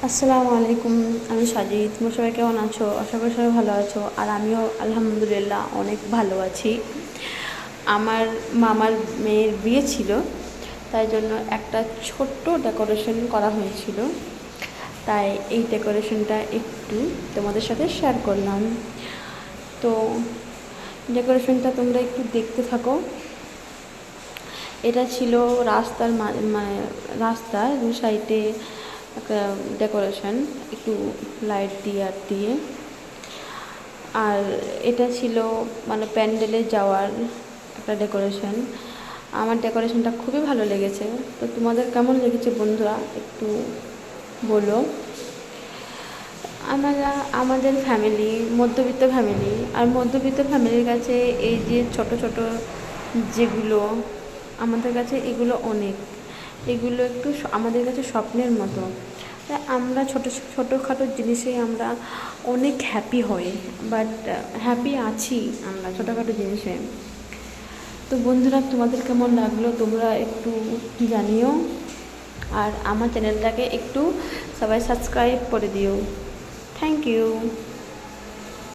আসসালামু আলাইকুম। আমি সাজিদ। তোমরা সবাই কেমন আছো? আশা করি সবাই ভালো আছো। আর আমিও আলহামদুলিল্লাহ অনেক ভালো আছি। আমার মামার মেয়ের বিয়ে ছিল, তাই জন্য একটা ছোট্ট ডেকোরেশন করা হয়েছিল। তাই এই ডেকোরেশনটা একটু তোমাদের সাথে শেয়ার করলাম। তো ডেকোরেশনটা তোমরা একটু দেখতে থাকো। এটা ছিল রাস্তার মানে রাস্তার দু সাইডে একটা ডেকোরেশন, একটু লাইট দিয়ে। আর এটা ছিল মানে প্যান্ডেলে যাওয়ার একটা ডেকোরেশন। আমার ডেকোরেশনটা খুবই ভালো লেগেছে। তো তোমাদের কেমন লেগেছে বন্ধুরা একটু বলো। আমাদের ফ্যামিলি মধ্যবিত্ত ফ্যামিলি, আর মধ্যবিত্ত ফ্যামিলির কাছে এই যে ছোট ছোট যেগুলো, আমাদের কাছে এগুলো অনেক, এগুলো একটু আমাদের কাছে স্বপ্নের মতো। তাই আমরা ছোটোখাটো জিনিসে আমরা অনেক হ্যাপি হই, বাট হ্যাপি আছি আমরা ছোটোখাটো জিনিসে। তো বন্ধুরা, তোমাদের কেমন লাগলো তোমরা একটু জানিও। আর আমার চ্যানেলটাকে একটু সবাই সাবস্ক্রাইব করে দিও। Thank you.